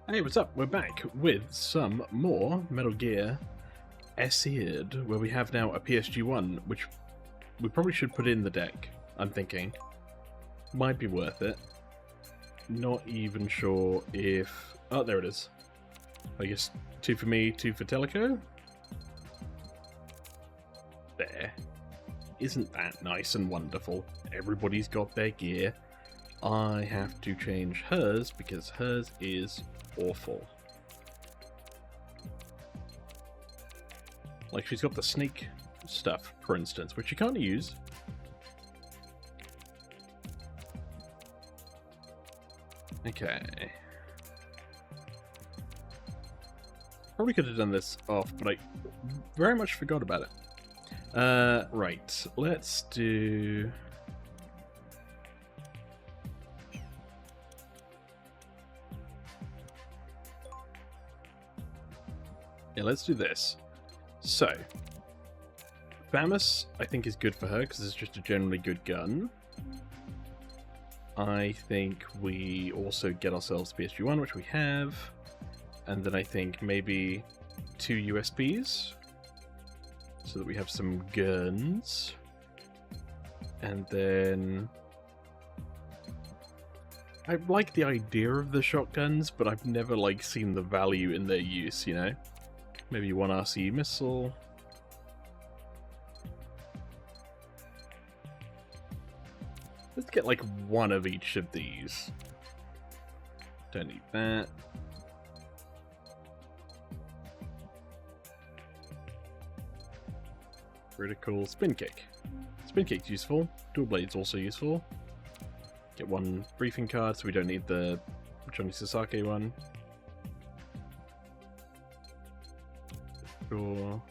Hey, what's up? We're back with some more Metal Gear Acid, where we have now a PSG-1, which we probably should put in the deck, I'm thinking. Might be worth it. Not even sure if... Oh, there it is. I guess 2 for me, 2 for Teleco? There. Isn't that nice and wonderful? Everybody's got their gear. I have to change hers because hers is awful. Like, she's got the snake stuff, for instance, which you can't use. Okay. Probably could have done this off, but I very much forgot about it. Right. Let's do... Yeah, let's do this. So, FAMAS, I think, is good for her, because it's just a generally good gun. I think we also get ourselves PSG-1, which we have. And then I think maybe 2 USPs, so that we have some guns. And then... I like the idea of the shotguns, but I've never, like, seen the value in their use, you know? Maybe 1 RC missile. Let's get like 1 of each of these. Don't need that. Critical spin kick. Spin kick's useful. Dual blade's also useful. Get 1 briefing card, so we don't need the Johnny Sasaki one. Sure.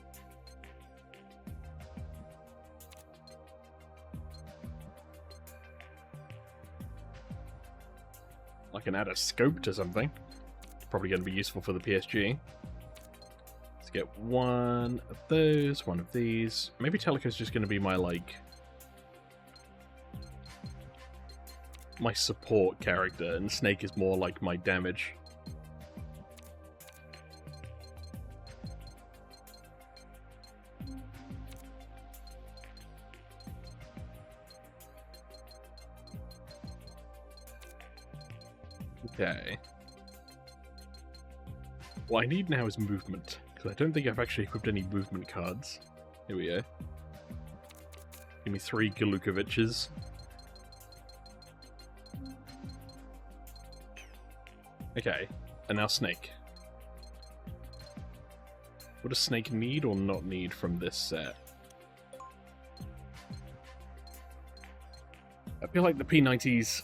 I can add a scope to something. It's probably going to be useful for the PSG. Let's get 1 of those, 1 of these. Maybe Teleco's just going to be my, like... my support character, and Snake is more like my damage. Okay. What I need now is movement, because I don't think I've actually equipped any movement cards. Here we go. Give me 3 Galukoviches. Okay, and now Snake. What does Snake need or not need from this set? I feel like the P90s...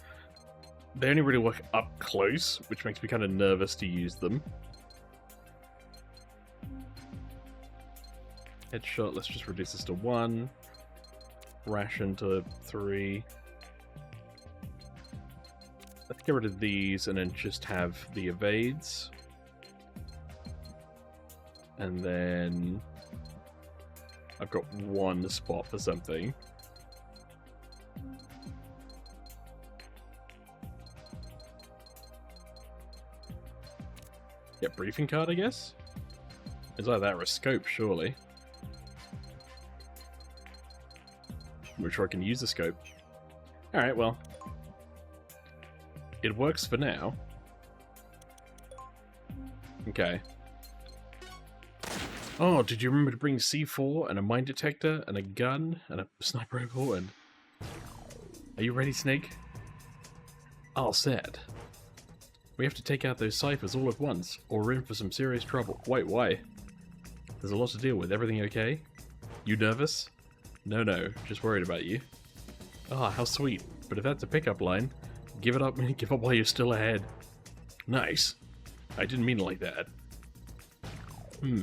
they only really work up close, which makes me kind of nervous to use them. Headshot, let's just reduce this to 1. Ration to 3. Let's get rid of these and then just have the evades. And then... I've got 1 spot for something. Get briefing card, I guess? It's either that or a scope, surely. I'm sure I can use the scope. Alright, well. It works for now. Okay. Oh, did you remember to bring C4 and a mine detector and a gun and a sniper rifle and... Are you ready, Snake? All set. We have to take out those ciphers all at once, or we're in for some serious trouble. Wait, why? There's a lot to deal with. Everything okay? You nervous? No, just worried about you. Ah, how sweet. But if that's a pickup line, give it up and give up while you're still ahead. Nice. I didn't mean it like that.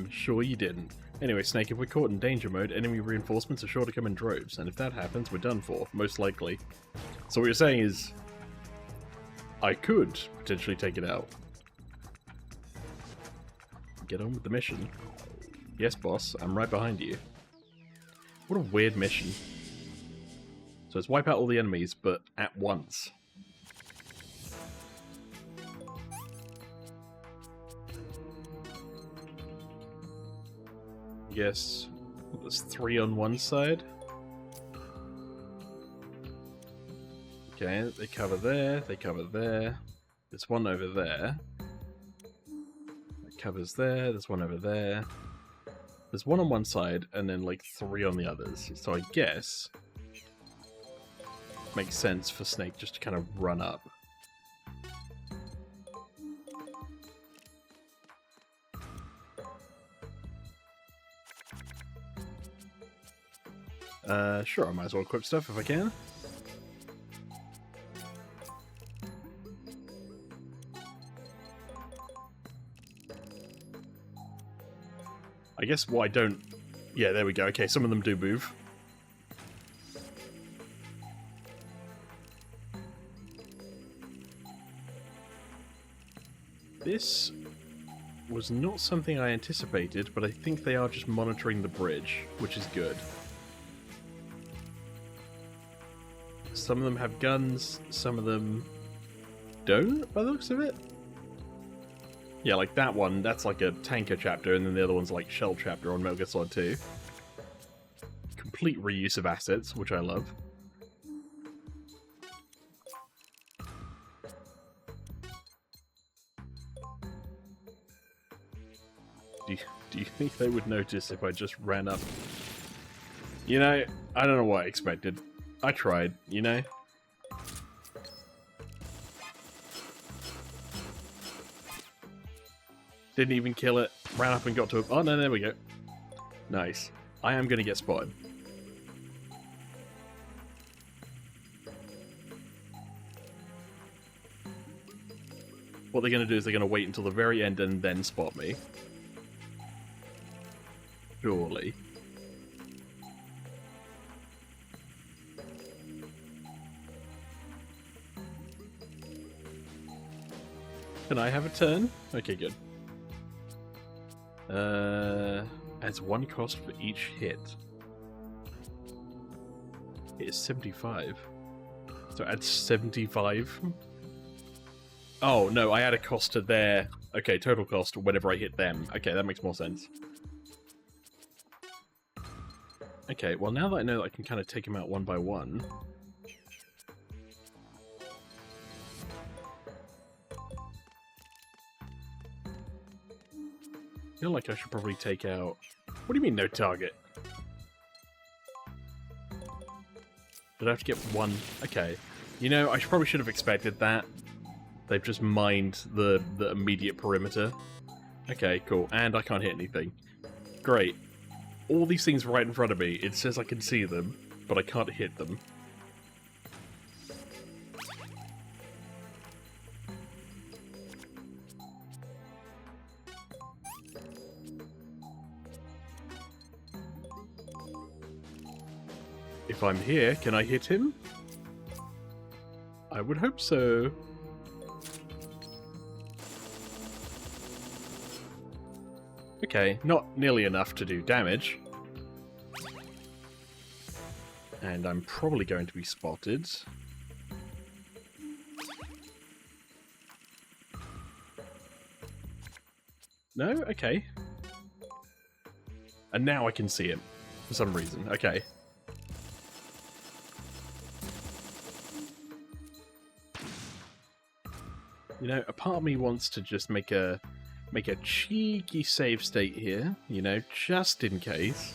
Sure you didn't. Anyway, Snake, if we're caught in danger mode, enemy reinforcements are sure to come in droves, and if that happens, we're done for, most likely. So what you're saying is... I could potentially take it out. Get on with the mission. Yes, boss, I'm right behind you. What a weird mission. So it's wipe out all the enemies, but at once. Yes, there's 3 on one side. Okay, they cover there, they cover there. There's one over there. That covers there, there's one over there. There's one on one side, and then like 3 on the others. So I guess it makes sense for Snake just to kind of run up. Sure, I might as well equip stuff if I can. I guess what I don't... Yeah, there we go. Okay, some of them do move. This was not something I anticipated, but I think they are just monitoring the bridge, which is good. Some of them have guns, some of them don't, by the looks of it. Yeah, like that one, that's like a tanker chapter, and then the other one's like shell chapter on Metal Gear Solid 2. Complete reuse of assets, which I love. Do you think they would notice if I just ran up? You know, I don't know what I expected. I tried, you know? Didn't even kill it. Ran up and got to it. Oh, no, there we go. Nice. I am going to get spotted. What they're going to do is they're going to wait until the very end and then spot me. Surely. Can I have a turn? Okay, good. Adds 1 cost for each hit. It is 75. So it adds 75. Oh, no, I add a cost to their... Okay, total cost whenever I hit them. Okay, that makes more sense. Okay, well now that I know that I can kind of take them out one by one... I feel like I should probably take out... What do you mean, no target? Did I have to get one? Okay. You know, I probably should have expected that. They've just mined the immediate perimeter. Okay, cool. And I can't hit anything. Great. All these things right in front of me, it says I can see them, but I can't hit them. If I'm here, can I hit him? I would hope so. Okay, not nearly enough to do damage. And I'm probably going to be spotted. No? Okay. And now I can see him, for some reason. Okay. You know, a part of me wants to just make a cheeky save state here, you know, just in case.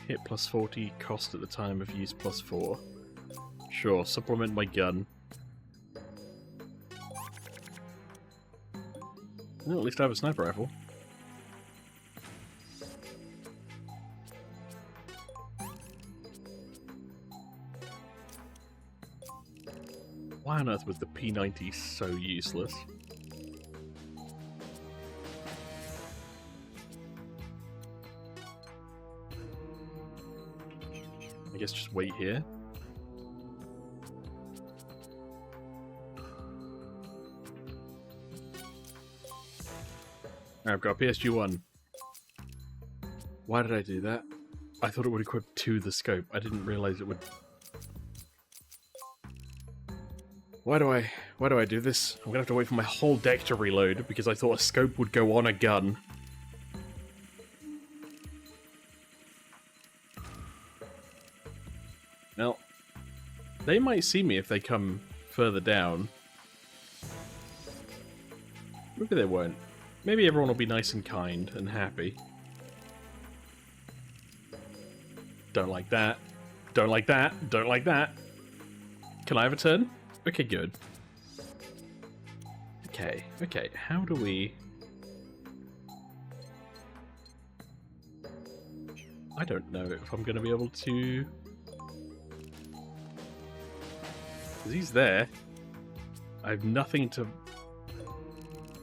Hit plus 40, cost at the time of use plus 4. Sure, supplement my gun. Well, at least I have a sniper rifle. Why on earth was the P90 so useless? I guess just wait here. I've got PSG-1. Why did I do that? I thought it would equip to the scope. I didn't realize it would... Why do I do this? I'm gonna have to wait for my whole deck to reload because I thought a scope would go on a gun. Now, they might see me if they come further down. Maybe they won't. Maybe everyone will be nice and kind and happy. Don't like that. Don't like that. Don't like that. Can I have a turn? Okay, good. Okay, okay. How do we... I don't know if I'm going to be able to... Because he's there. I have nothing to...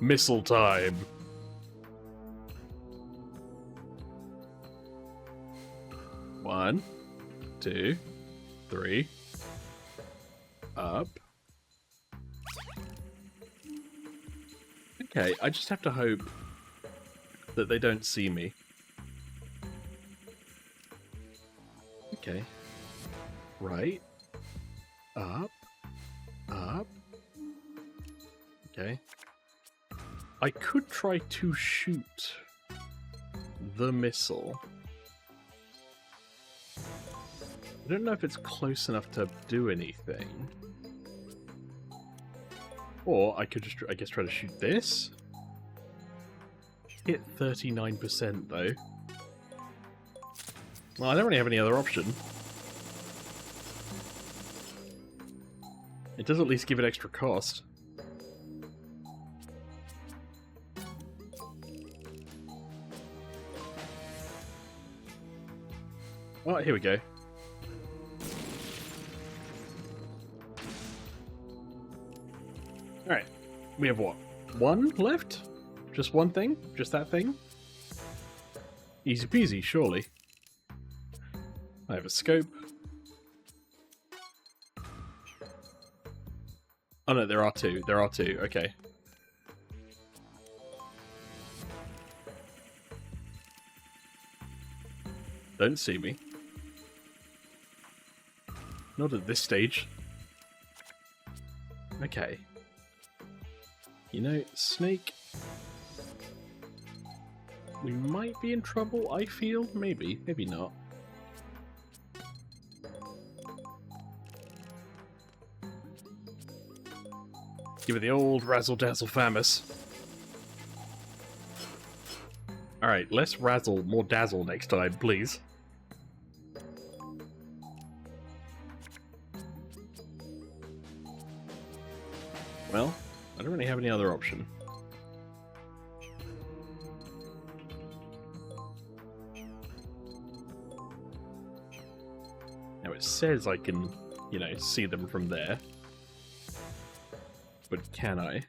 Missile time. One, two, three. Up. Okay, I just have to hope that they don't see me. Okay. Right. Up. Up. Okay. I could try to shoot the missile. I don't know if it's close enough to do anything. Or I could just, I guess, try to shoot this. Hit 39% though. Well, I don't really have any other option. It does at least give it extra cost. Oh, here we go. Alright, we have what? One left? Just one thing? Just that thing? Easy peasy, surely. I have a scope. Oh no, there are two. There are two, okay. Don't see me. Not at this stage. Okay. You know, Snake... We might be in trouble, I feel. Maybe, maybe not. Give it the old razzle-dazzle famous. Alright, less razzle, more dazzle next time, please. Well, I don't really have any other option. Now it says I can, you know, see them from there. But can I?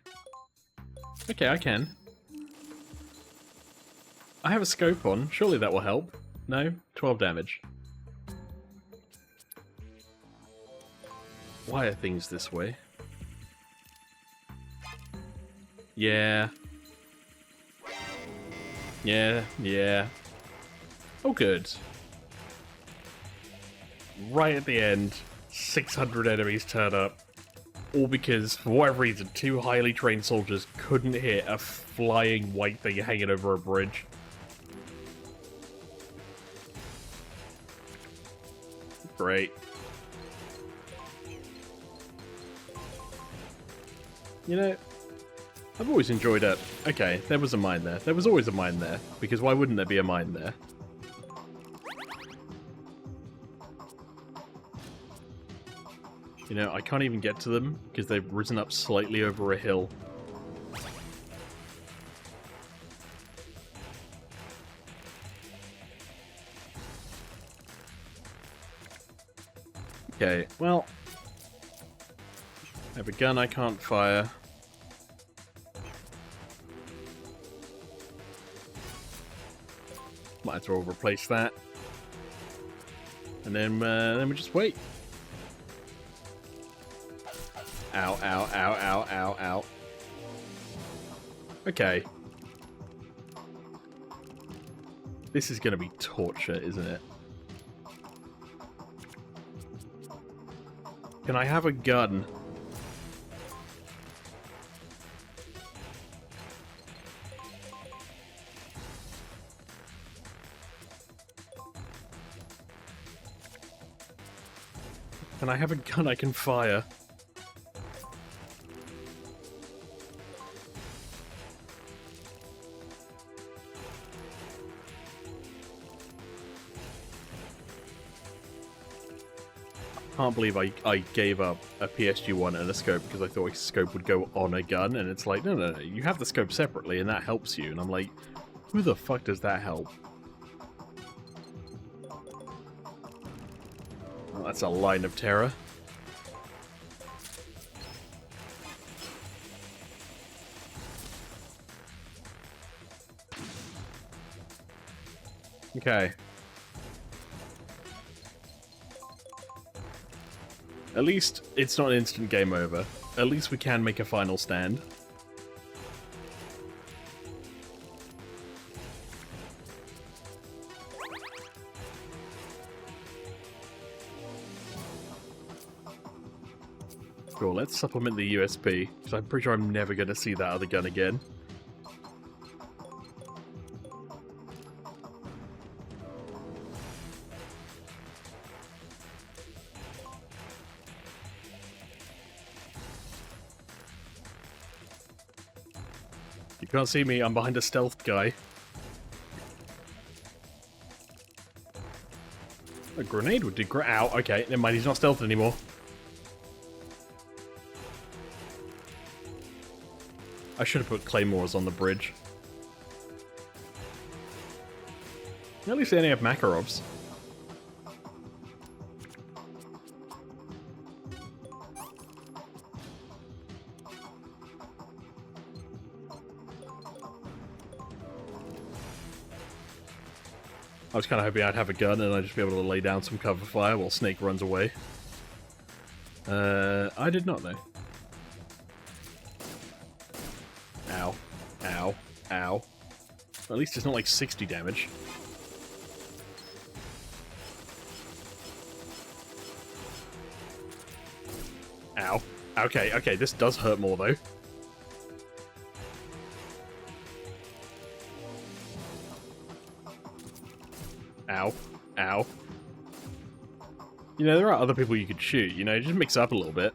Okay, I can. I have a scope on. Surely that will help. No? 12 damage. Why are things this way? Yeah. Yeah, yeah. Oh, good. Right at the end, 600 enemies turn up. All because, for whatever reason, two highly trained soldiers couldn't hit a flying white thing hanging over a bridge. Great. You know, I've always enjoyed it. Okay, there was a mine there. There was always a mine there, because why wouldn't there be a mine there? You know, I can't even get to them because they've risen up slightly over a hill. Okay, well, I have a gun I can't fire. Might as well replace that. And then we just wait. Ow, ow, ow, ow, ow, ow. Okay. This is going to be torture, isn't it? Can I have a gun? Can I have a gun I can fire? I can't believe I gave up a PSG-1 and a scope because I thought a scope would go on a gun, and it's like, no, you have the scope separately and that helps you. And I'm like, who the fuck does that help? Well, that's a line of terror. Okay. At least it's not an instant game over. At least we can make a final stand. Cool, let's supplement the USP, because I'm pretty sure I'm never going to see that other gun again. You can't see me, I'm behind a stealth guy. A grenade would do great. Ow, okay, never mind, he's not stealth anymore. I should have put claymores on the bridge. At least they only have Makarovs. I was kind of hoping I'd have a gun and I'd just be able to lay down some cover fire while Snake runs away. I did not, though. Ow. Ow. Ow. At least it's not like 60 damage. Ow. Okay, okay, this does hurt more, though. Ow. Ow. You know, there are other people you could shoot, you know, just mix up a little bit.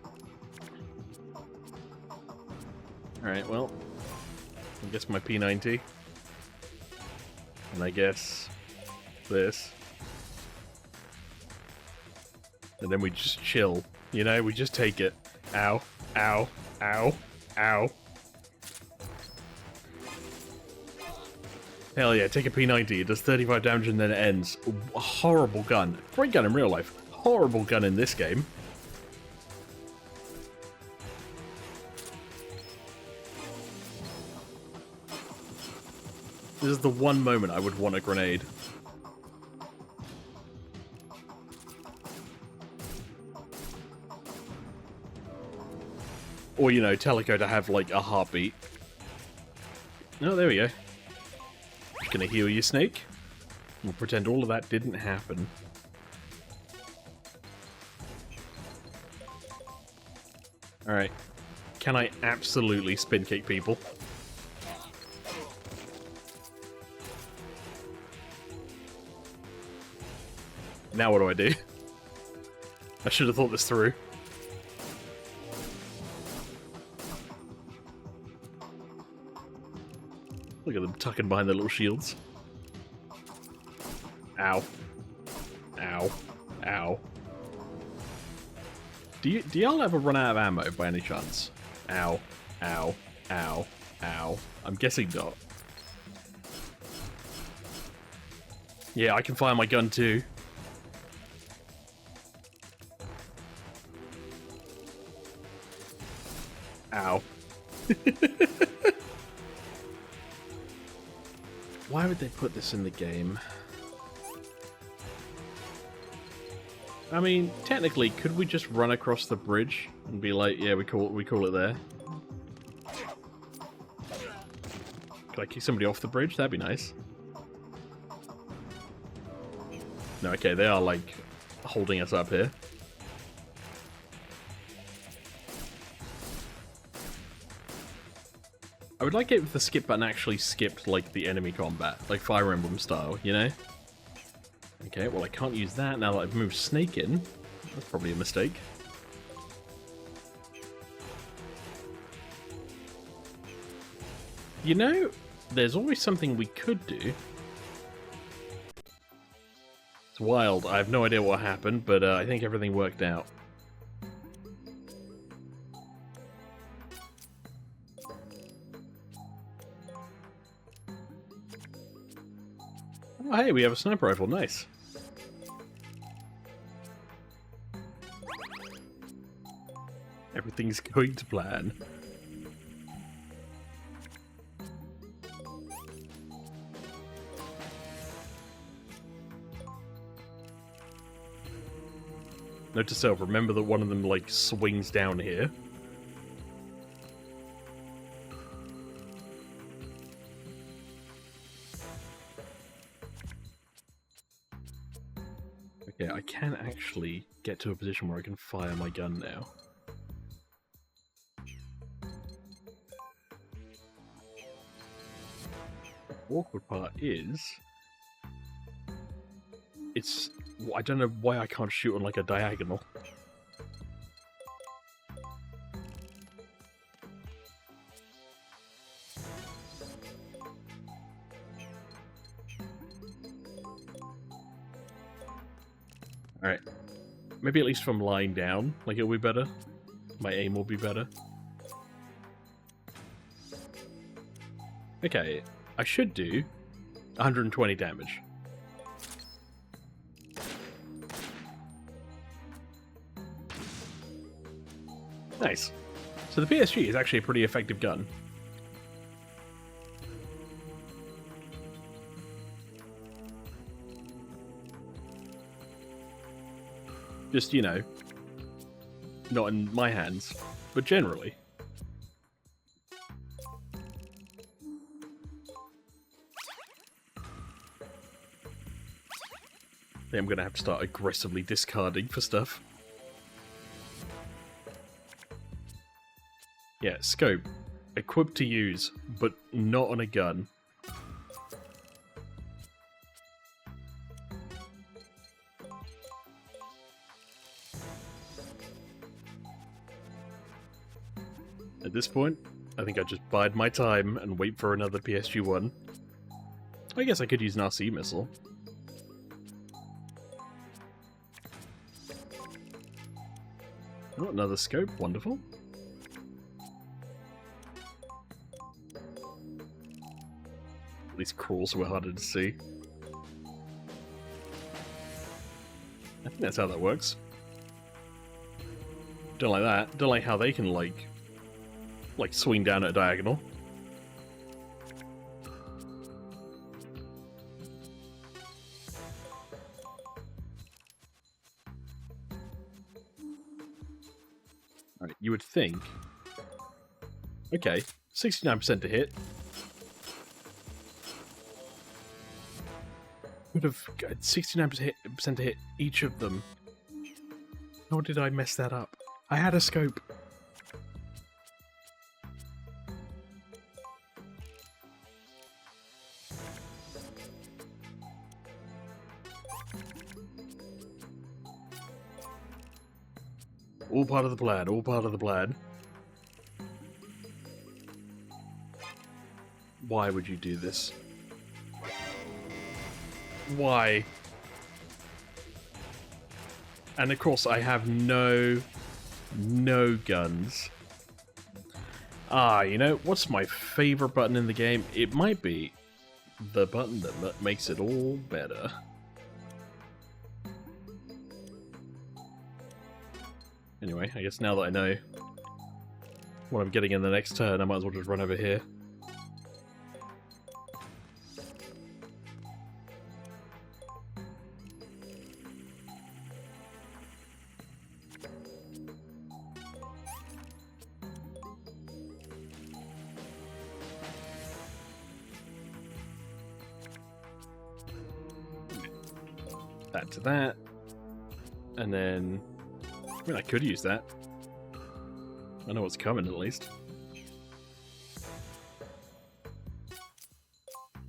Alright, well, I guess my P90. And I guess this. And then we just chill, you know, we just take it. Ow. Ow. Ow. Ow. Hell yeah, take a P90, it does 35 damage and then it ends. A horrible gun. Great gun in real life. Horrible gun in this game. This is the one moment I would want a grenade. Or, you know, Teleco to have, like, a heartbeat. Oh, there we go. Just gonna heal you, Snake. We'll pretend all of that didn't happen. Alright. Can I absolutely spin kick people? Now what do? I should have thought this through. Look at them tucking behind their little shields. Ow. Ow. Ow. Do y'all ever run out of ammo by any chance? Ow. Ow. Ow. Ow. I'm guessing not. Yeah, I can fire my gun too. Ow. Why would they put this in the game? I mean, technically, could we just run across the bridge and be like, yeah, we call it there? Could I kick somebody off the bridge? That'd be nice. No, okay, they are, like, holding us up here. I would like it if the skip button actually skipped, like, the enemy combat, like Fire Emblem style, you know? Okay, well, I can't use that now that I've moved Snake in. That's probably a mistake. You know, there's always something we could do. It's wild. I have no idea what happened, but I think everything worked out. Oh, hey, we have a sniper rifle. Nice. Everything's going to plan. Note to self, remember that one of them, like, swings down here. Okay, I can actually get to a position where I can fire my gun now. The awkward part is... I don't know why I can't shoot on, like, a diagonal. Alright. Maybe at least from lying down, like, it'll be better. My aim will be better. Okay, I should do 120 damage. Nice. So the PSG is actually a pretty effective gun. Just, you know, not in my hands, but generally. I think I'm going to have to start aggressively discarding for stuff. Yeah, scope. Equipped to use, but not on a gun. At this point, I think I just bide my time and wait for another PSG-1. I guess I could use an RC missile. Oh, another scope. Wonderful. These crawls were harder to see. I think that's how that works. Don't like that. Don't like how they can, like swing down at a diagonal. Alright, you would think... Okay, 69% to hit. Would have got 69% to hit each of them. How did I mess that up? I had a scope. All part of the plan, all part of the plan. Why would you do this? Why? And of course I have no guns. Ah, you know, what's my favorite button in the game? It might be the button that makes it all better. Anyway, I guess now that I know what I'm getting in the next turn, I might as well just run over here. that to that. And then... I mean, I could use that. I know what's coming, at least.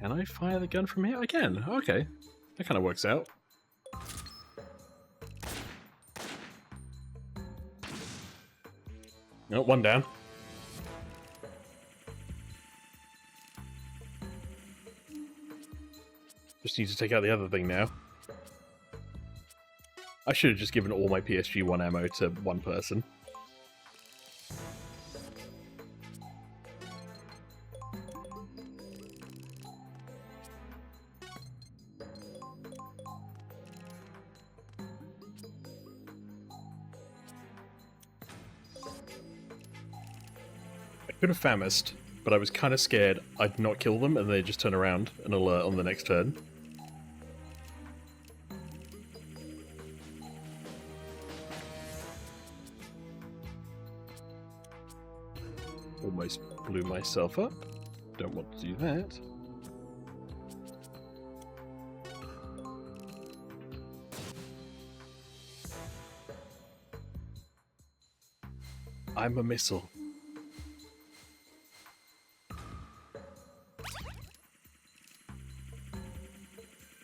Can I fire the gun from here? I can. Okay. That kind of works out. Oh, one down. Just need to take out the other thing now. I should have just given all my PSG-1 ammo to one person. I could have famished, but I was kind of scared I'd not kill them and they'd just turn around and alert on the next turn. Almost blew myself up. Don't want to do that. I'm a missile.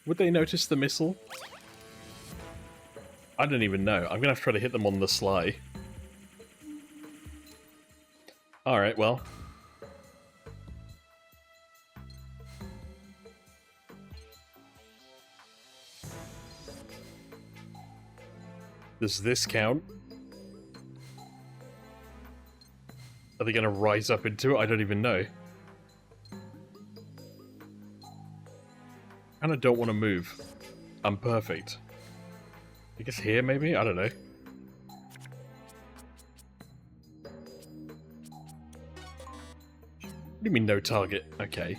Would they notice the missile? I don't even know. I'm gonna have to try to hit them on the sly. Alright, well. Does this count? Are they gonna rise up into it? I don't even know. I don't want to move. I'm perfect. I guess here, maybe? I don't know. What do you mean, no target? Okay.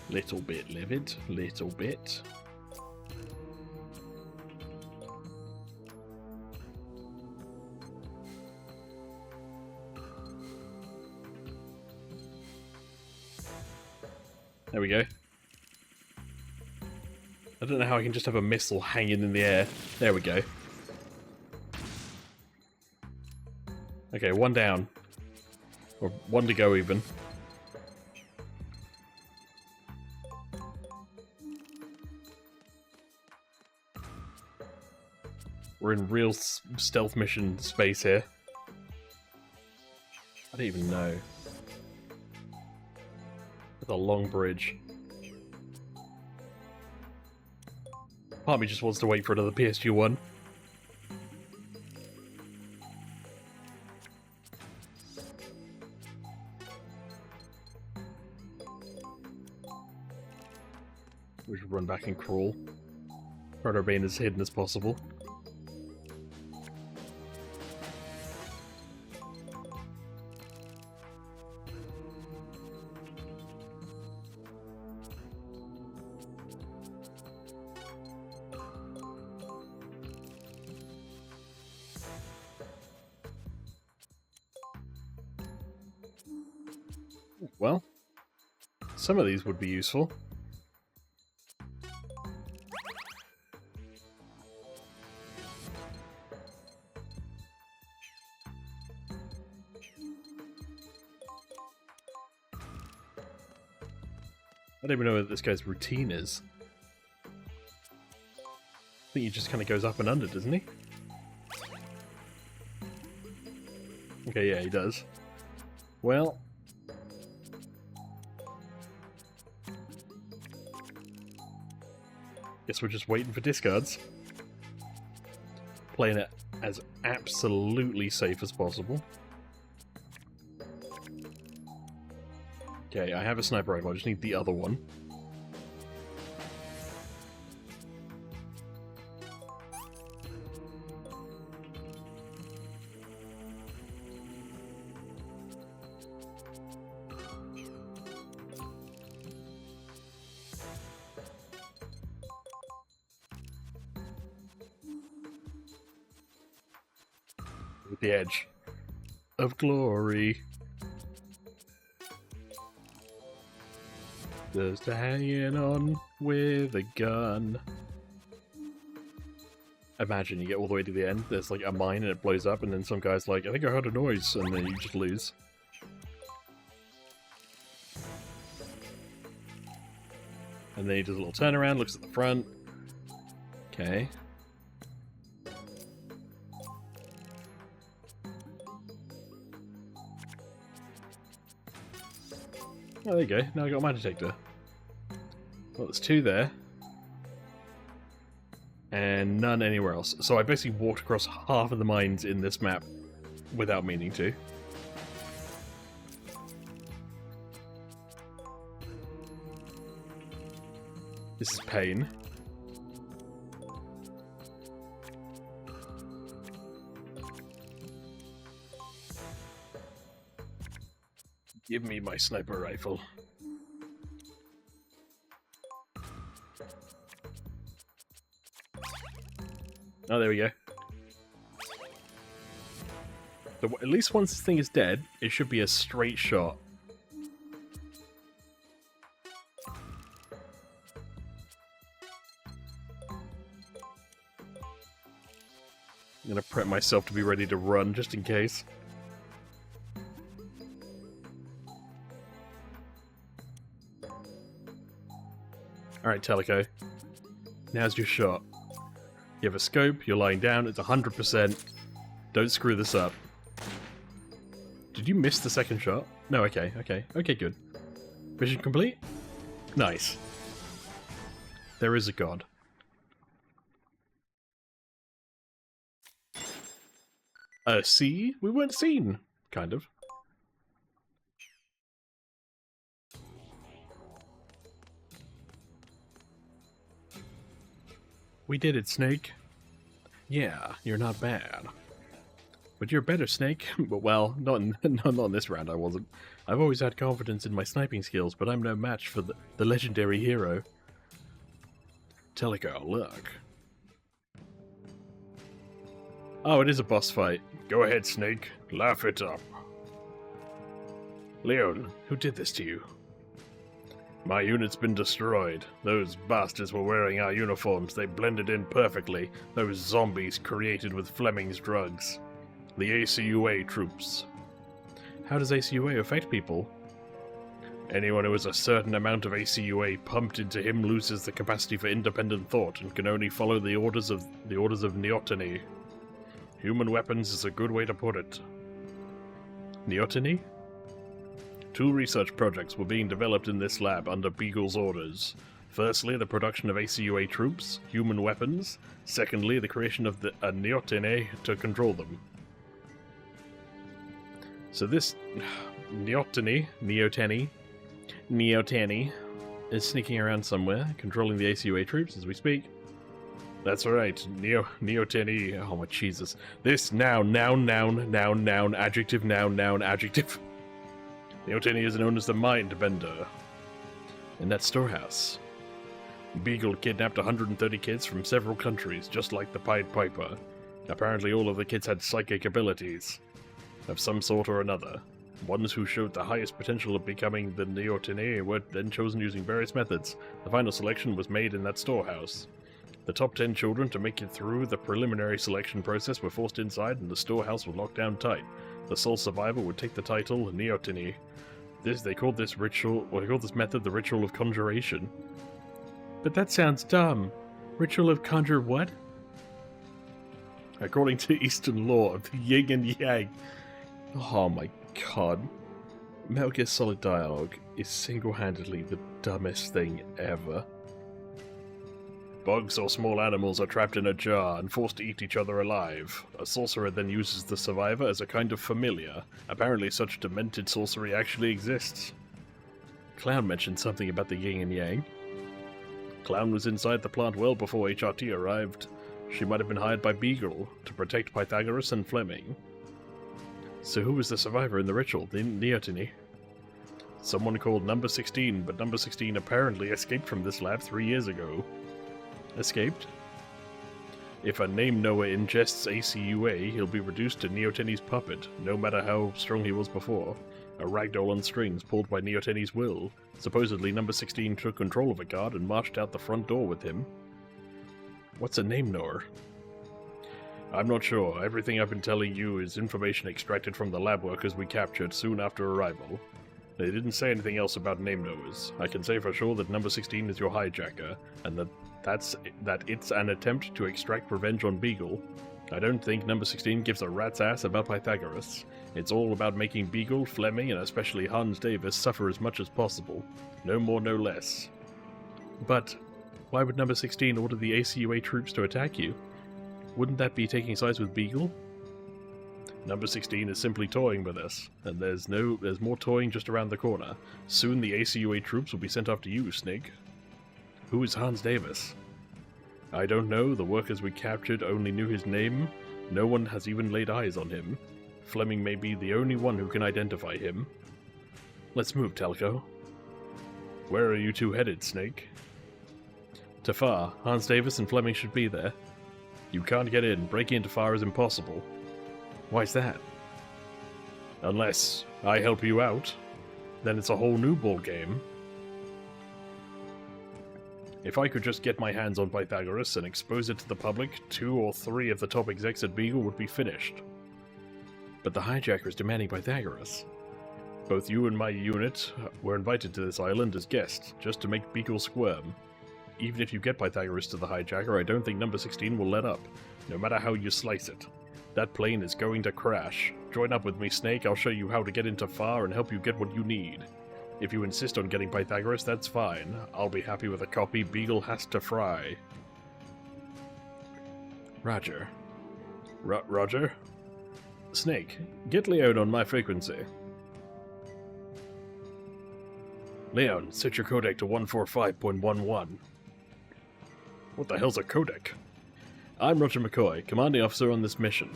Little bit livid. Little bit. There we go. I don't know how I can just have a missile hanging in the air. There we go. Okay, one down. Or one to go, even. We're in real stealth mission space here. I don't even know. With a long bridge. Part of me just wants to wait for another PSG-1. We should run back and crawl. Try to remain as hidden as possible. Well, some of these would be useful. I don't even know what this guy's routine is. I think he just kind of goes up and under, doesn't he? Okay, yeah, he does. Well... guess we're just waiting for discards. Playing it as absolutely safe as possible. Okay, I have a sniper rifle, I just need the other one. With the edge of glory. Just hanging on with a gun. imagine you get all the way to the end, there's like a mine and it blows up, and then some guy's like, I think I heard a noise, and then you just lose. And then he does a little turnaround, looks at the front. Okay. Oh, there you go. Now I got a mine detector. Well, there's 2 there. And none anywhere else. So I basically walked across half of the mines in this map without meaning to. This is pain. Give me my sniper rifle. Oh, there we go. So at least once this thing is dead, it should be a straight shot. I'm gonna prep myself to be ready to run, just in case. Alright, Teleco. Now's your shot. You have a scope, you're lying down, it's 100%. Don't screw this up. Did you miss the second shot? No, okay, okay. Okay, good. Mission complete? Nice. There is a god. See? We weren't seen. Kind of. We did it, Snake. Yeah, you're not bad. But you're better, Snake. But well, not in this round I wasn't. I've always had confidence in my sniping skills, but I'm no match for the legendary hero. Teleco, look. Oh, it is a boss fight. Go ahead, Snake. Laugh it up. Leon, who did this to you? My unit's been destroyed. Those bastards were wearing our uniforms. They blended in perfectly. Those zombies created with Fleming's drugs. The ACUA troops. How does ACUA affect people? Anyone who has a certain amount of ACUA pumped into him loses the capacity for independent thought and can only follow the orders of neoteny. Human weapons is a good way to put it. Neoteny? 2 research projects were being developed in this lab under Beagle's orders. Firstly, the production of ACUA troops, human weapons. Secondly, the creation of a neoteny to control them. So this neoteny is sneaking around somewhere, controlling the ACUA troops as we speak. That's right, neoteny. Oh my Jesus. This noun, adjective, noun, adjective. Neoteny is known as the Mind Bender. In that storehouse, Beagle kidnapped 130 kids from several countries, just like the Pied Piper. Apparently all of the kids had psychic abilities, of some sort or another. Ones who showed the highest potential of becoming the Neoteny were then chosen using various methods. The final selection was made in that storehouse. The top 10 children to make it through the preliminary selection process were forced inside and the storehouse was locked down tight. The sole survivor would take the title Neoteny. They called this method the ritual of conjuration. But that sounds dumb. Ritual of conjure what? According to Eastern law of the yin and yang. Oh my god. Metal Gear Solid dialogue is single-handedly the dumbest thing ever. Bugs or small animals are trapped in a jar and forced to eat each other alive. A sorcerer then uses the survivor as a kind of familiar. Apparently such demented sorcery actually exists. Clown mentioned something about the yin and yang. Clown was inside the plant well before HRT arrived. She might have been hired by Beagle to protect Pythagoras and Fleming. So who was the survivor in the ritual, the Neoteny? Someone called Number 16, but Number 16 apparently escaped from this lab 3 years ago. Escaped? If a name knower ingests ACUA, he'll be reduced to Neoteny's puppet, no matter how strong he was before. A ragdoll on strings pulled by Neoteny's will. Supposedly Number 16 took control of a guard and marched out the front door with him. What's a name knower? I'm not sure. Everything I've been telling you is information extracted from the lab workers we captured soon after arrival. They didn't say anything else about name knowers. I can say for sure that number 16 is your hijacker, and that it's an attempt to extract revenge on Beagle. I don't think number 16 gives a rat's ass about Pythagoras. It's all about making Beagle, Fleming, and especially Hans Davis suffer as much as possible. No more, no less. But why would number 16 order the ACUA troops to attack you? Wouldn't that be taking sides with Beagle? Number 16 is simply toying with us, and there's more toying just around the corner. Soon the ACUA troops will be sent after you, Snake. Who is Hans Davis? I don't know. The workers we captured only knew his name. No one has even laid eyes on him. Fleming may be the only one who can identify him. Let's move, Telco. Where are you two headed, Snake? To Far. Hans Davis and Fleming should be there. You can't get in. Breaking into Far is impossible. Why's that? Unless I help you out, then it's a whole new ball game. If I could just get my hands on Pythagoras and expose it to the public, 2 or 3 of the top execs at Beagle would be finished. But the hijacker is demanding Pythagoras. Both you and my unit were invited to this island as guests, just to make Beagle squirm. Even if you get Pythagoras to the hijacker, I don't think number 16 will let up, no matter how you slice it. That plane is going to crash. Join up with me, Snake. I'll show you how to get into Far and help you get what you need. If you insist on getting Pythagoras, that's fine. I'll be happy with a copy Beagle has to fry. Roger. Roger? Snake, get Leon on my frequency. Leon, set your codec to 145.11. What the hell's a codec? I'm Roger McCoy, commanding officer on this mission.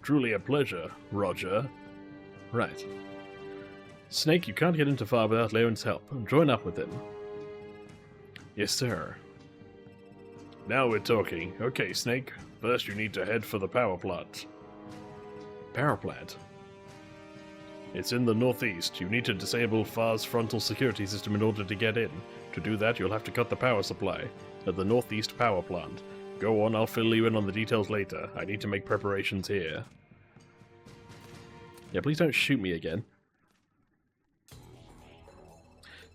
Truly a pleasure, Roger. Right. Snake, you can't get into Far without Leon's help. Join up with him. Yes, sir. Now we're talking. Okay, Snake. First you need to head for the power plant. Power plant? It's in the northeast. You need to disable Far's frontal security system in order to get in. To do that, you'll have to cut the power supply at the northeast power plant. Go on, I'll fill you in on the details later. I need to make preparations here. Yeah, please don't shoot me again.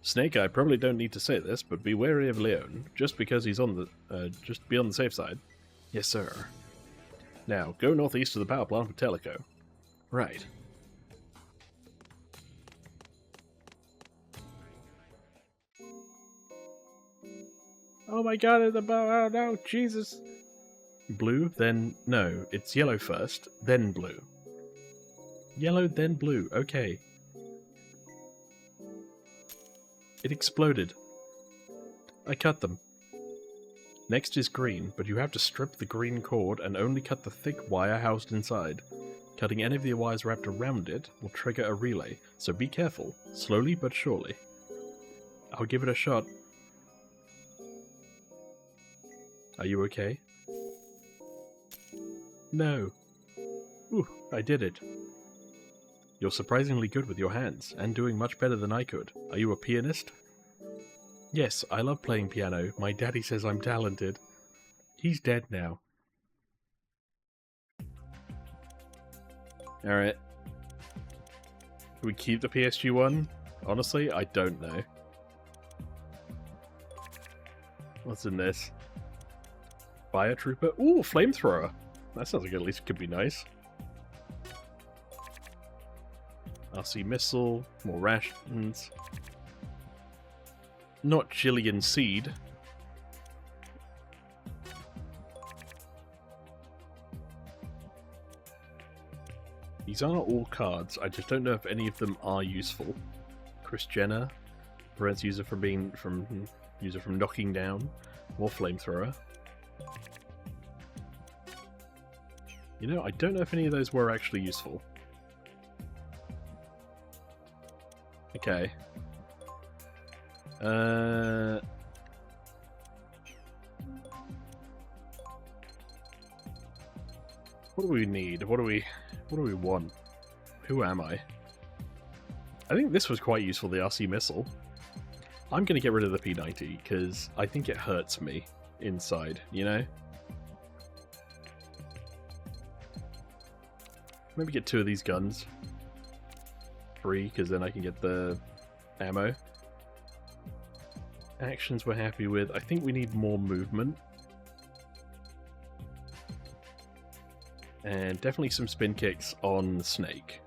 Snake, I probably don't need to say this, but be wary of Leon. Just because he's on the... just be on the safe side. Yes, sir. Now, go northeast to the power plant with Teleco. Right. Oh my god, it's about... oh no, Jesus. Blue, then... no, it's yellow first, then blue. Yellow, then blue, okay. It exploded. I cut them. Next is green, but you have to strip the green cord and only cut the thick wire housed inside. Cutting any of the wires wrapped around it will trigger a relay, so be careful, slowly but surely. I'll give it a shot. Are you okay? No. Ooh, I did it. You're surprisingly good with your hands, and doing much better than I could. Are you a pianist? Yes, I love playing piano. My daddy says I'm talented. He's dead now. Alright. Do we keep the PSG one? Honestly, I don't know. What's in this? Fire Trooper? Ooh, Flamethrower! That sounds like at least it could be nice. RC Missile, more rations. Not Jillian Seed. These are all cards, I just don't know if any of them are useful. Chris Jenner prevents user from knocking down. More Flamethrower. You know, I don't know if any of those were actually useful. Okay. What do we need? What do we want? Who am I? I think this was quite useful, the RC Missile. I'm going to get rid of the P90, because I think it hurts me inside, you know? maybe get 2 of these guns. 3, because then I can get the ammo. Actions we're happy with. I think we need more movement. And definitely some spin kicks on Snake.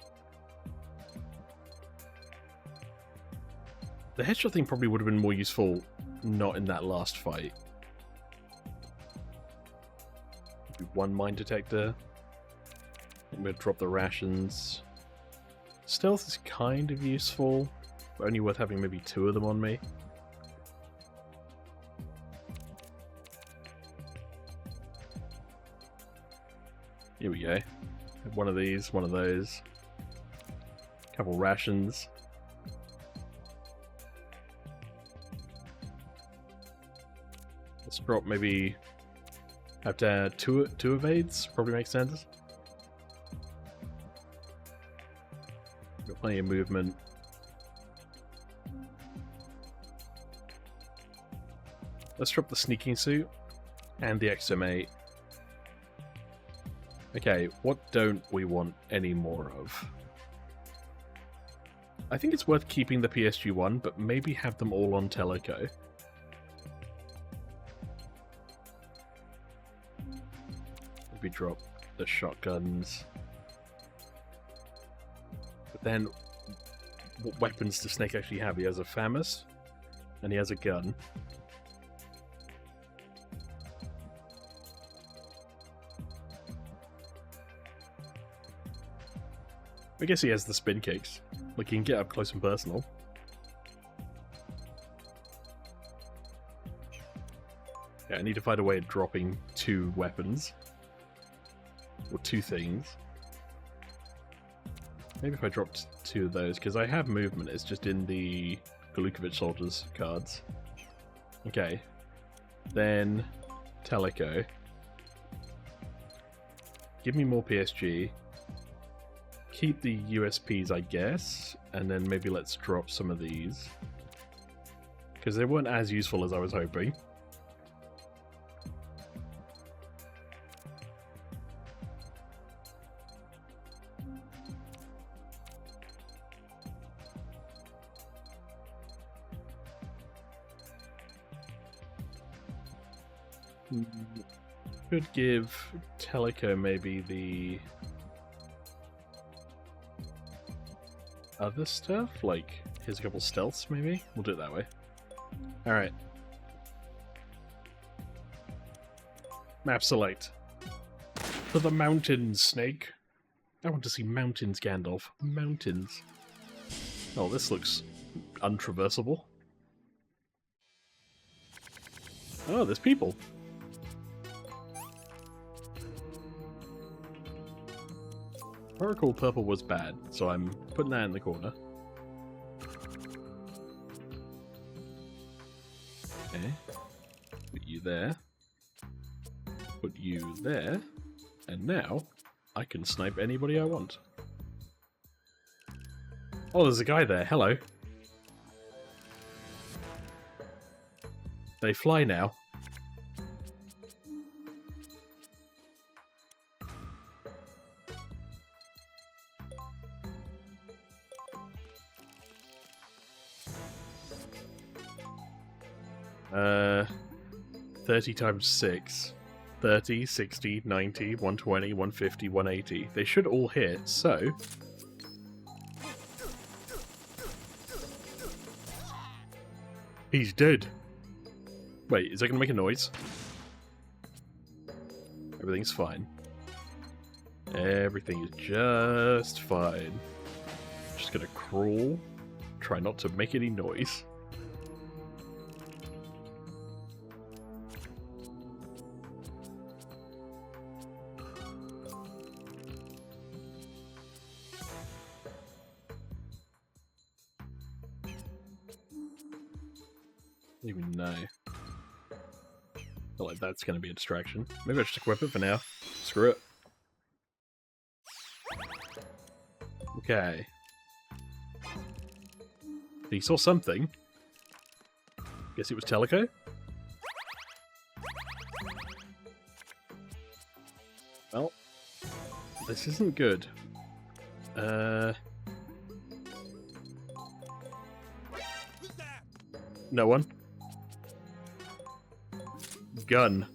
The headshot thing probably would have been more useful not in that last fight. Maybe 1 mine detector. I'm going to drop the rations. Stealth is kind of useful, but only worth having maybe 2 of them on me. Here we go. One of these, one of those. Couple rations. Let's drop maybe... have to add two evades, probably makes sense. Got plenty of movement. Let's drop the sneaking suit and the XM8. Okay, what don't we want any more of? I think it's worth keeping the PSG one, but maybe have them all on Teleco. Maybe drop the shotguns. But then, what weapons does Snake actually have? He has a FAMAS, and he has a gun. I guess he has the spin kicks. Like, he can get up close and personal. Yeah, I need to find a way of dropping 2 weapons. Or 2 things. Maybe if I dropped 2 of those, because I have movement, it's just in the Golukovich soldiers cards. Okay. Then, Teleco. Give me more PSG. Keep the USPs, I guess, and then maybe let's drop some of these. Because they weren't as useful as I was hoping. Could give Teleco maybe the other stuff, like here's a couple stealths maybe? We'll do it that way. Alright. Map select. For the mountains, Snake. I want to see mountains, Gandalf. Mountains. Oh, this looks untraversable. Oh, there's people. I recall purple was bad, so I'm putting that in the corner. Okay. Put you there. Put you there. And now, I can snipe anybody I want. Oh, there's a guy there. Hello. They fly now. Uh, 30 times 6. 30, 60, 90, 120, 150, 180. They should all hit, so... He's dead. Wait, is that going to make a noise? Everything's fine. Everything is just fine. Just gonna crawl. Try not to make any noise. Don't even know. Feel like that's going to be a distraction. Maybe I should equip it for now. Screw it. Okay. He saw something. Guess it was Teleco? Well, this isn't good. No one. Gun.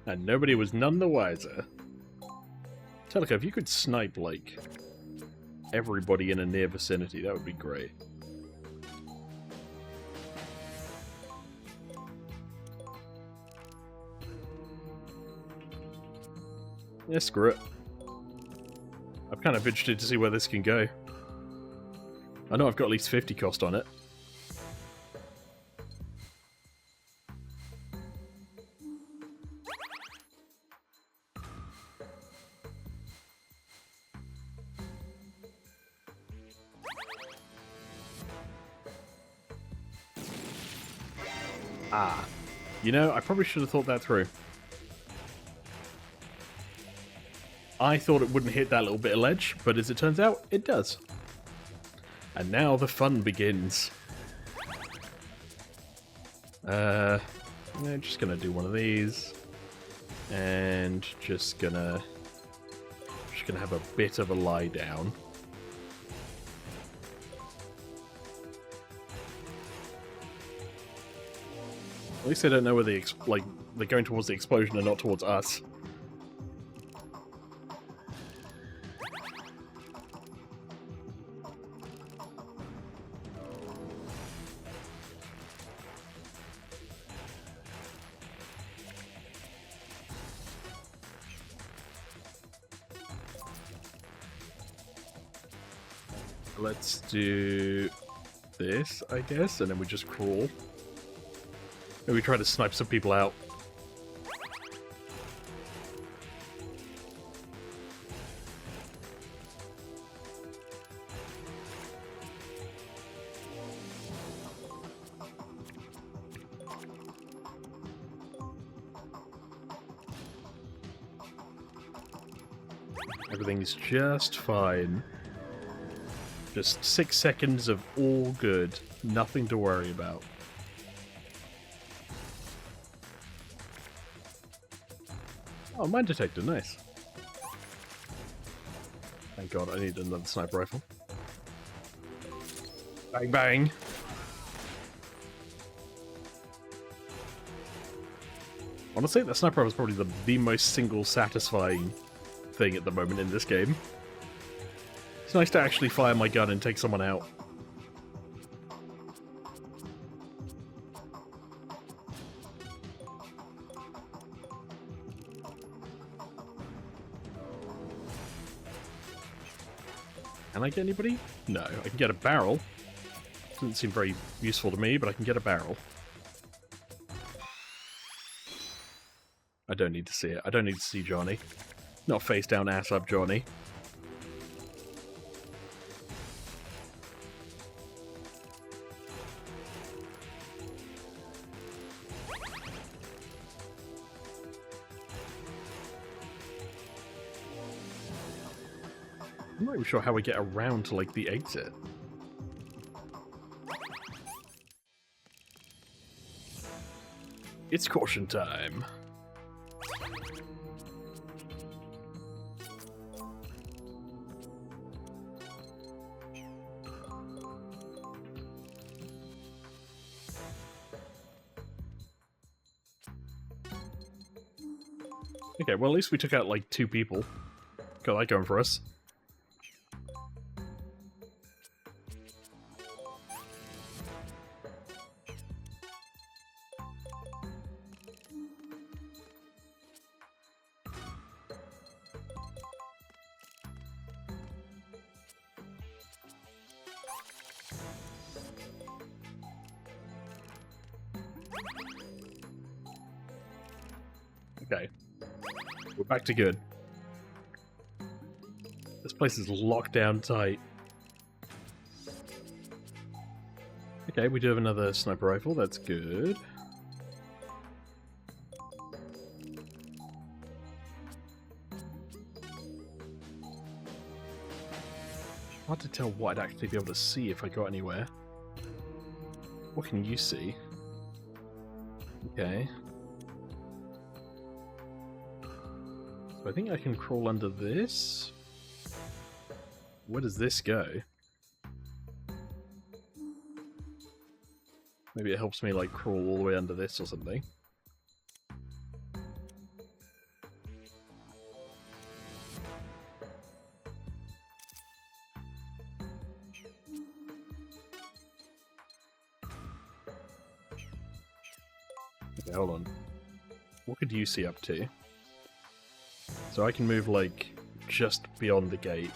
And nobody was none the wiser. Telica, if you could snipe, like, everybody in a near vicinity, that would be great. Yeah, screw it. I'm kind of interested to see where this can go. I know I've got at least 50 cost on it. Ah. You know, I probably should have thought that through. I thought it wouldn't hit that little bit of ledge, but as it turns out, it does. And now the fun begins. Yeah, just gonna do one of these. And just gonna have a bit of a lie down. At least they don't know where they're going towards the explosion and not towards us. Let's do this, I guess, and then we just crawl. Maybe we try to snipe some people out. Everything's just fine. Just 6 seconds of all good. Nothing to worry about. Oh, mine detector, nice. Thank God, I need another sniper rifle. Bang bang! Honestly, that sniper rifle is probably the most single satisfying thing at the moment in this game. It's nice to actually fire my gun and take someone out. Can I get anybody? No, I can get a barrel. Doesn't seem very useful to me, but I can get a barrel. I don't need to see it. I don't need to see Johnny. Not face down, ass up Johnny. I'm not even sure how we get around to, like, the exit. It's caution time. Okay, well, at least we took out, like, 2 people. Got that going for us. Okay. We're back to good. This place is locked down tight. Okay, we do have another sniper rifle, that's good. Hard to tell what I'd actually be able to see if I got anywhere. What can you see? So I think I can crawl under this. Where does this go? Maybe it helps me, like, crawl all the way under this or something. Okay, hold on. What could you see up to? So I can move, like, just beyond the gate.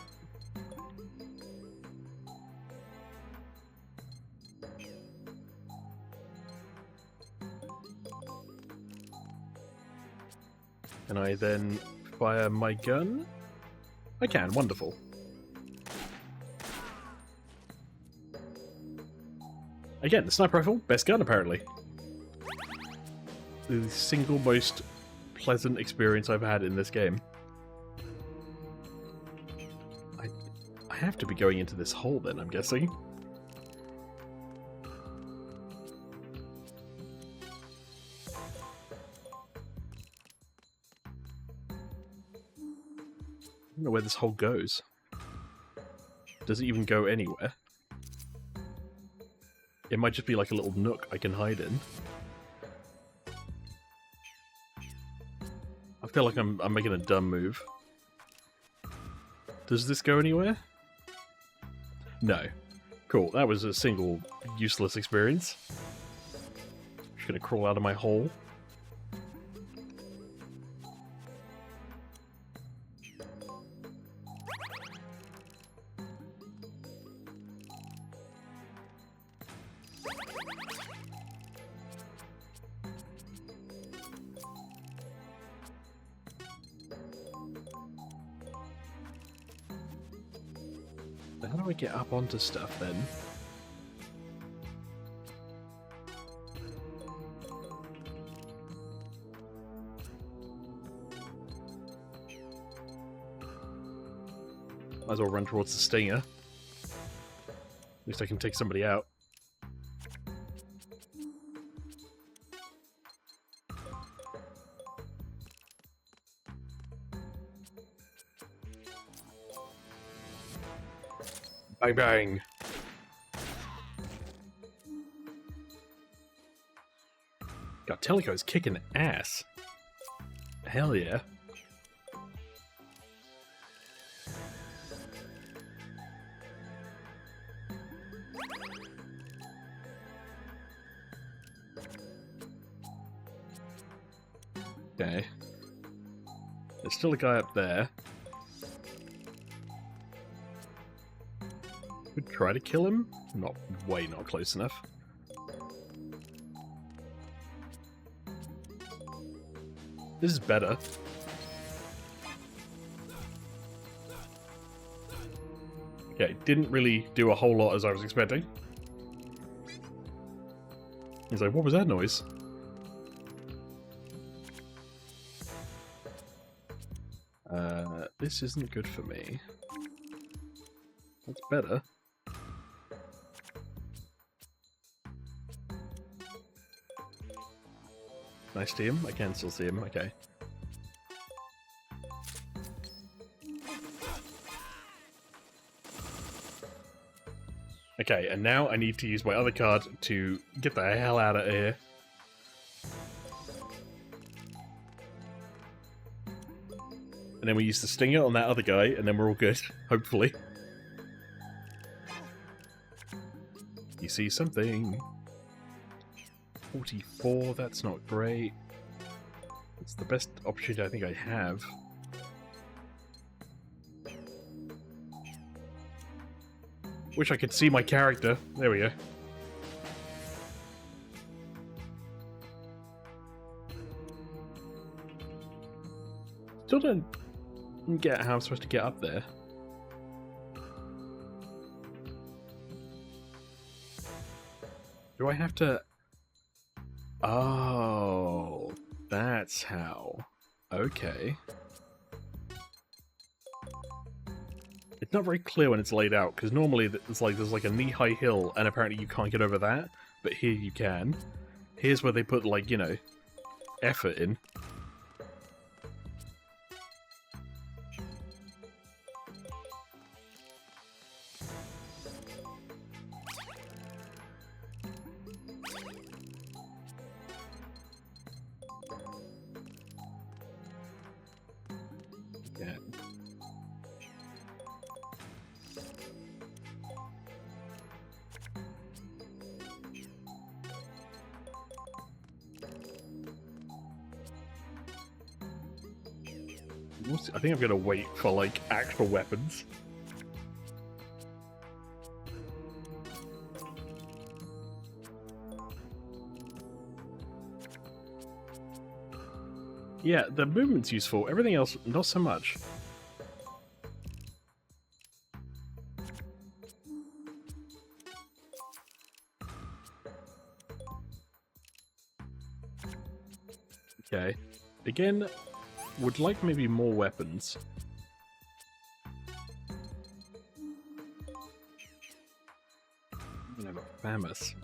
Can I then fire my gun? I can, wonderful. Again, the sniper rifle, best gun apparently. The single most pleasant experience I've had in this game. I have to be going into this hole then, I'm guessing. I don't know where this hole goes. Does it even go anywhere? It might just be like a little nook I can hide in. I feel like I'm making a dumb move. Does this go anywhere? No. Cool, that was a single useless experience. Just gonna crawl out of my hole. How do I get up onto stuff then? Might as well run towards the stinger. At least I can take somebody out. Bang bang! God, Teleco's kicking ass. Hell yeah. Okay. There's still a guy up there. Could try to kill him? Not close enough. This is better. Okay, didn't really do a whole lot as I was expecting. He's like, what was that noise? This isn't good for me. That's better. Can I see him? I can still see him, okay. Okay, and now I need to use my other card to get the hell out of here. And then we use the stinger on that other guy, and then we're all good, hopefully. You see something. 44, that's not great. It's the best opportunity I think I have. Wish I could see my character. There we go. Still don't get how I'm supposed to get up there. Do I have to... Oh, that's how. Okay. It's not very clear when it's laid out, because normally it's like there's like a knee-high hill, and apparently you can't get over that, but here you can. Here's where they put, like, you know, effort in. I think I'm gonna wait for, like, actual weapons. Yeah, the movement's useful. Everything else, not so much. Okay. Again, would like maybe more weapons. Famous.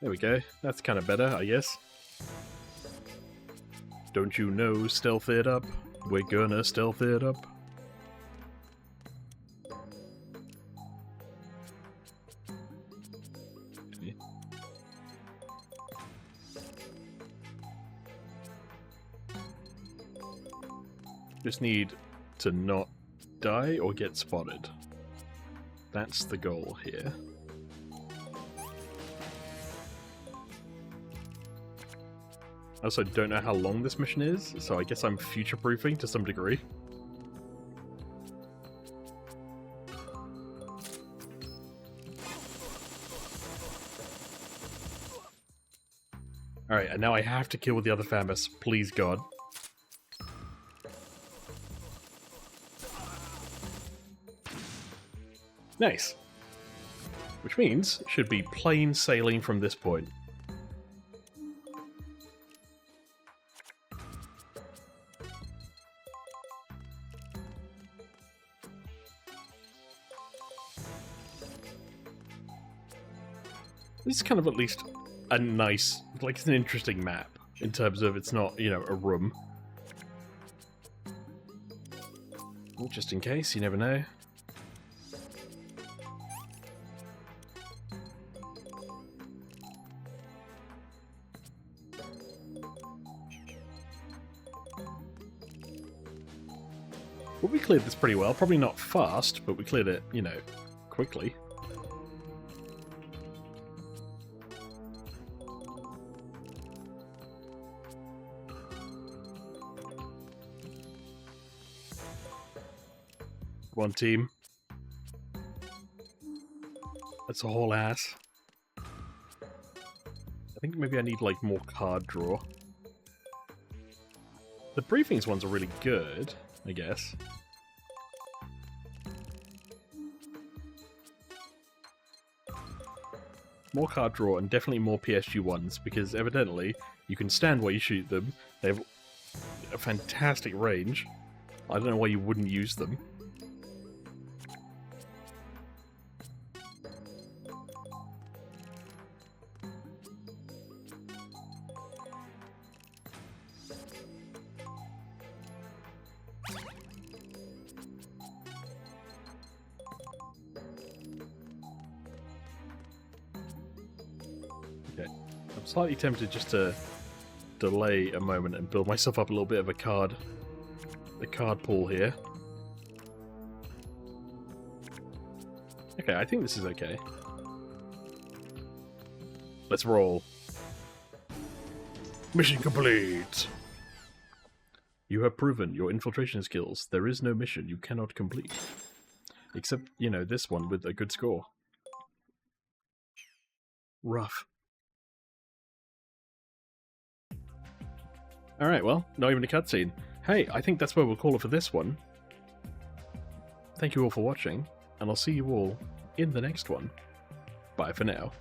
There we go. That's kind of better, I guess. Don't you know, stealth it up. We're gonna stealth it up. Okay. Just need to not die or get spotted. That's the goal here. I also don't know how long this mission is, so I guess I'm future-proofing to some degree. Alright, and now I have to kill the other Famous, please God. Nice. Which means, should be plain sailing from this point. This is kind of at least a nice, like, it's an interesting map, in terms of it's not, you know, a room. Well, just in case, you never know. Well, we cleared this pretty well. Probably not fast, but we cleared it, you know, quickly. One team. That's a whole ass. I think maybe I need, like, more card draw. The briefings ones are really good, I guess. More card draw and definitely more PSG ones, because evidently you can stand while you shoot them. They have a fantastic range. I don't know why you wouldn't use them. I'm slightly tempted just to delay a moment and build myself up a little bit of a card pool here. Okay, I think this is okay. Let's roll. Mission complete! You have proven your infiltration skills. There is no mission you cannot complete. Except, you know, this one with a good score. Rough. Alright, well, not even a cutscene. Hey, I think that's where we'll call it for this one. Thank you all for watching, and I'll see you all in the next one. Bye for now.